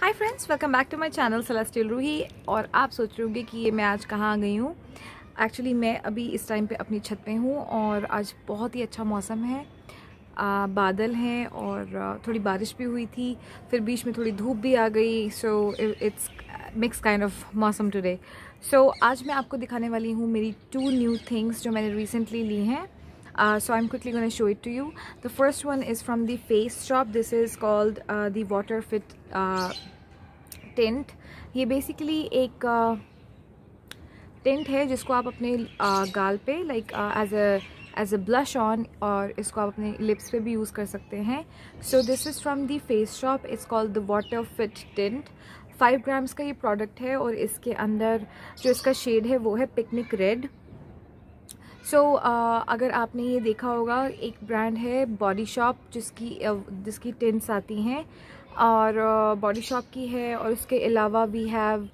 Hi friends, welcome back to my channel Celestial Roohi. और आप सोच रहे होंगे कि ये मैं आज कहाँ आ गई हूँ। एक्चुअली मैं अभी इस टाइम पे अपनी छत पे हूँ और आज बहुत ही अच्छा मौसम है। बादल हैं और थोड़ी बारिश भी हुई थी, फिर बीच में थोड़ी धूप भी आ गई। So it's mix kind of मौसम टुडे। सो आज मैं आपको दिखाने वाली हूँ मेरी 2 न्यू थिंग्स जो मैंने रिसेंटली ली हैं। So I'm quickly going to show it to you. The first one is from the Face Shop. This is called the Water Fit tint. ये बेसिकली एक टेंट है जिसको आप अपने गाल पे like as a blush on, और इसको आप अपने लिप्स पे भी यूज़ कर सकते हैं। So this is from the face shop. It's called the water fit tent. 5 grams का ये प्रोडक्ट है और इसके अंदर जो इसका शेड है वो है पिकनिक रेड। सो अगर आपने ये देखा होगा, एक ब्रांड है बॉडी शॉप जिसकी टिंट्स आती हैं, और बॉडी शॉप की है। और उसके अलावा वी हैव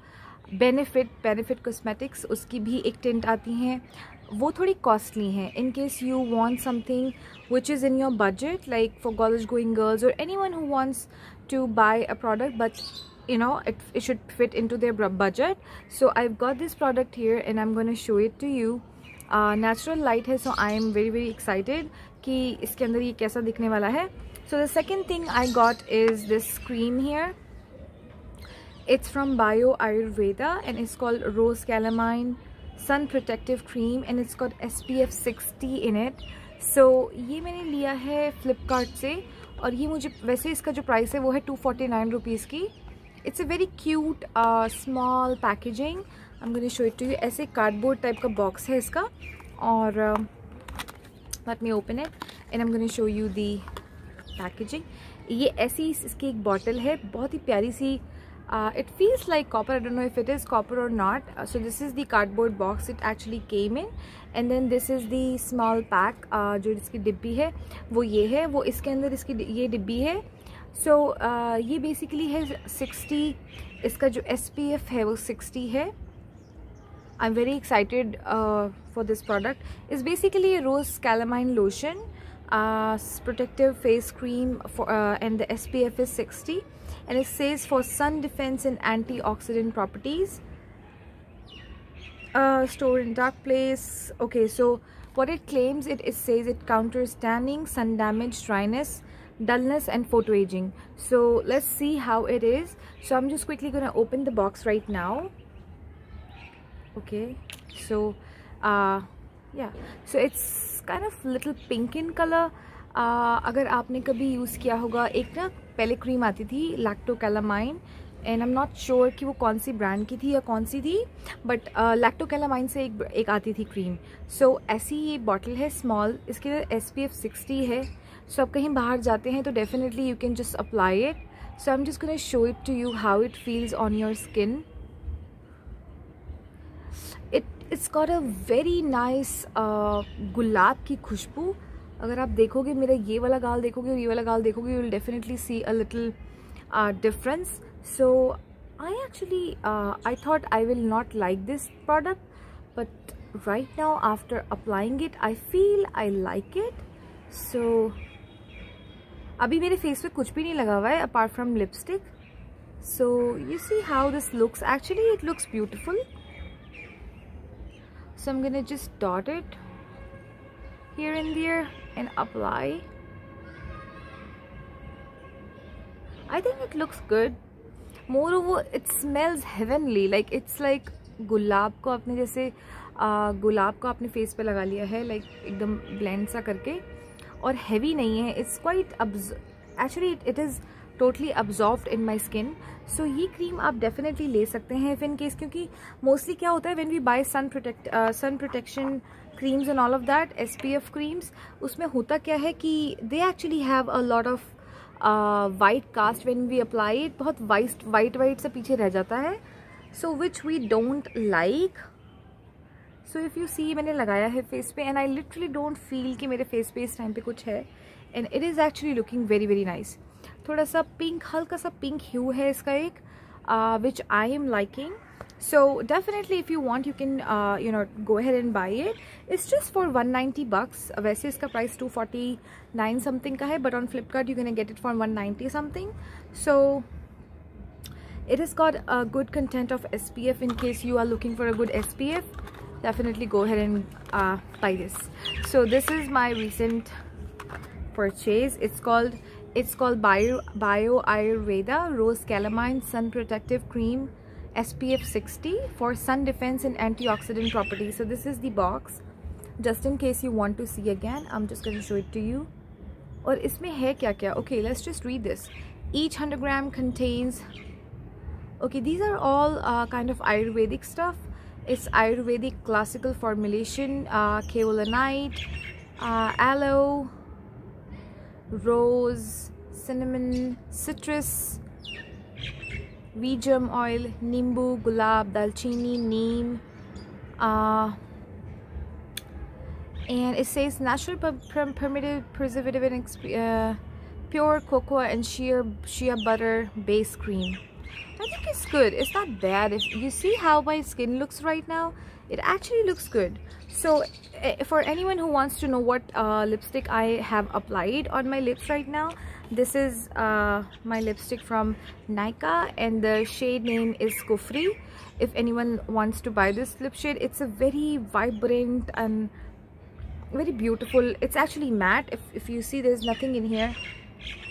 बेनिफिट कॉस्मेटिक्स, उसकी भी एक टिंट आती हैं। वो थोड़ी कॉस्टली हैं। In case you want something which is in your budget, like for college going girls और anyone who wants to buy a product but you know it should fit into their budget. So I've got this product here and I'm going to show it to you. Natural light है, so I am very excited कि इसके अंदर ये कैसा दिखने वाला है। So the second thing I got is this cream here. It's from Bio Ayurveda and it's called Rose Calamine Sun Protective Cream and it's got SPF 60 in it. So ये मैंने लिया है Flipkart से और ये मुझे वैसे इसका जो प्राइस है वो है 249 रुपीज़ की। It's a very cute small packaging. I'm going to show it to you. ऐसे कार्डबोर्ड टाइप का बॉक्स है इसका, और let me open it and I'm going to show you the packaging. ये ऐसी इसकी एक बॉटल है, बहुत ही प्यारी सी। It feels like copper. I don't know if it is copper or not. So this is the cardboard box it actually came in, and then this is the small pack. जो इसकी डिब्बी है वो ये है, वो इसके अंदर इसकी ये डिब्बी है। सो ये बेसिकली है 60, इसका जो SPF है वो 60 है। I am very excited for this product. Is basically a rose calamine lotion, protective face cream for, and the SPF is 60 and it says for sun defense and antioxidant properties. Stored in dark place. Okay, so what it claims, it says it counters tanning, sun damage, dryness, dullness and photo aging. So let's see how it is. So I'm just quickly gonna open the box right now. Okay, so yeah, so it's kind of little pink in color. अगर आपने कभी use किया होगा, एक ना पहले cream आती थी lacto calamine, and I am not sure कि वो कौन सी ब्रांड की थी या कौन सी थी, बट लैक्टो कैलामाइन से एक आती थी क्रीम। सो ऐसी ये बॉटल है स्मॉल, इसके SPF 60 है। सो आप कहीं बाहर जाते हैं तो definitely you can just apply it. So I am just gonna show it to you how it feels on your skin. It's got a very nice गुलाब की खुशबू। अगर आप देखोगे, मेरा ये वाला गाल देखोगे और ये वाला गाल देखोगे, you will definitely see a little difference. So I thought I will not like this product, but right now after applying it I feel I like it. So अभी मेरे फेस पे कुछ भी नहीं लगा हुआ है apart from lipstick. So you see how this looks. Actually it looks beautiful. So I'm gonna just dot it here and there and apply. I think it looks good. Moreover, it smells heavenly. Like it's like गुलाब को आपने जैसे गुलाब को आपने face पे लगा लिया है, like एकदम ब्लेंड सा करके, और हैवी नहीं है। It's quite actually it is totally absorbed in my skin. So ये क्रीम आप डेफिनेटली ले सकते हैं इफ इन केस, क्योंकि मोस्टली क्या होता है when we buy sun protection creams and all of that, SPF creams, उसमें होता क्या है कि they actually have a lot of white cast when we apply it. बहुत वाइट से पीछे रह जाता है, so which we don't like. So if you see, मैंने लगाया है फेस पे and I literally don't feel कि मेरे फेस पे इस टाइम पे कुछ है, and it is actually looking very nice. थोड़ा सा पिंक, हल्का सा पिंक ह्यू है इसका एक, which I am liking. So definitely if you want you can go ahead and buy it. It's just for 190 bucks. वैसे इसका प्राइस 249 something का है, but on Flipkart you're gonna get it for 190 something. So It has got a good content of SPF. In case you are looking for a good SPF, definitely go ahead and buy this. So this is my recent purchase. It's called Bio Ayurveda Rose Calamine Sun Protective Cream SPF 60 for sun defense and antioxidant properties. So this is the box. Just in case you want to see again, I'm just going to show it to you. और इसमें है क्या क्या? Okay, let's just read this. Each 100 gram contains, okay, these are all kind of Ayurvedic stuff. It's Ayurvedic classical formulation, kaolinite, aloe, rose, cinnamon, citrus, vijam oil, nimbu, gulab, dalchini, neem, and it says natural primitive preservative and pure cocoa and shea butter base cream. I think it's good. It's not bad. If you see how my skin looks right now, it actually looks good. So for anyone who wants to know what lipstick I have applied on my lips right now, this is my lipstick from Nykaa and the shade name is Kufri. If anyone wants to buy this lip shade, it's a very vibrant and very beautiful. It's actually matte. If you see, there's nothing in here.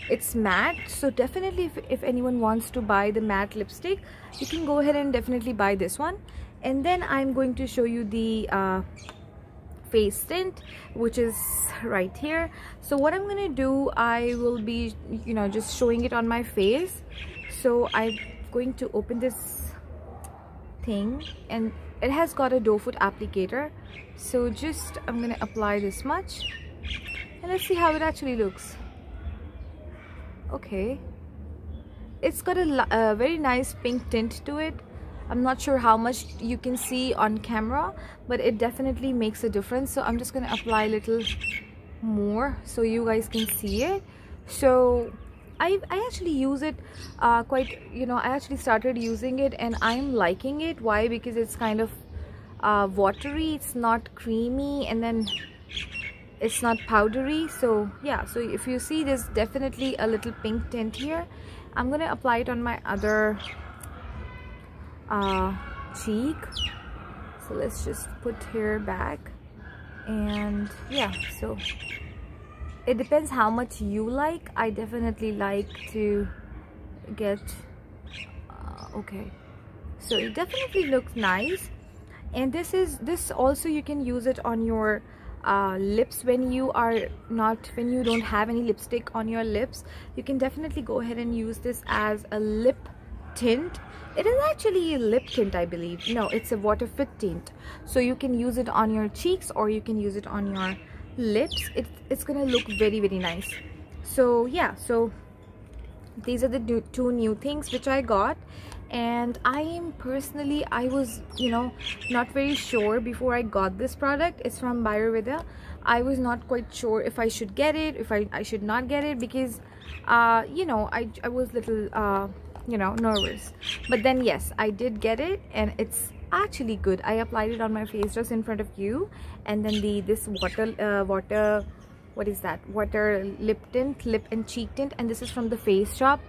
It's matte, so definitely if anyone wants to buy the matte lipstick, you can go ahead and definitely buy this one. And then I'm going to show you the face tint, which is right here. So what I'm gonna do, I will be, you know, just showing it on my face. So I'm going to open this thing, and it has got a doe foot applicator. So just I'm gonna apply this much, and let's see how it actually looks. Okay, it's got a very nice pink tint to it. I'm not sure how much you can see on camera, but it definitely makes a difference. So I'm just gonna apply a little more so you guys can see it. So I actually use it quite, you know, I actually started using it and I'm liking it. Why? Because it's kind of watery, it's not creamy, and then it's not powdery. So yeah, so if you see, there's definitely a little pink tint here. I'm gonna apply it on my other cheek. So let's just put here back, and yeah, so it depends how much you like. I definitely like to get okay, so it definitely looks nice. And this also, you can use it on your lips when you don't have any lipstick on your lips. You can definitely go ahead and use this as a lip tint. It is actually a lip tint, I believe. No, it's a water fit tint. So you can use it on your cheeks or you can use it on your lips. It's gonna look very, very nice. So yeah, so these are the two new things which I got. And I was, you know, not very sure before I got this product. It's from Bio Ayurveda. I was not quite sure if I should get it, if I should not get it, because you know, I was little you know, nervous. But then yes, I did get it, and it's actually good. I applied it on my face just in front of you, and then this water what is that, water lip tint, lip and cheek tint, and this is from the Face Shop.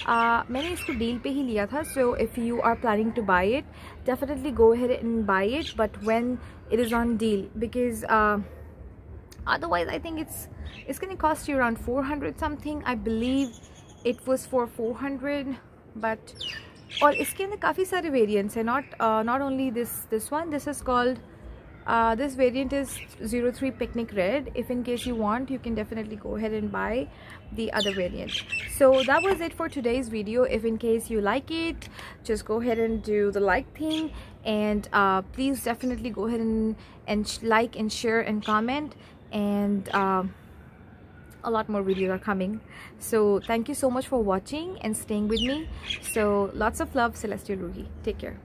मैंने इसको deal पे ही लिया था. So if you are planning to buy it, definitely go ahead and buy it, but when it is on deal, because otherwise I think it's gonna cost you around 400 something. I believe it was for 400, but और इसके अंदर काफ़ी सारे variants है, not only this one. This is called this variant is 03 Picnic Red. If in case you want, you can definitely go ahead and buy the other variant. So that was it for today's video. If in case you like it, just go ahead and do the like thing, and please definitely go ahead and like and share and comment, and a lot more videos are coming. So thank you so much for watching and staying with me. So lots of love, Celestial Ruhi. Take care.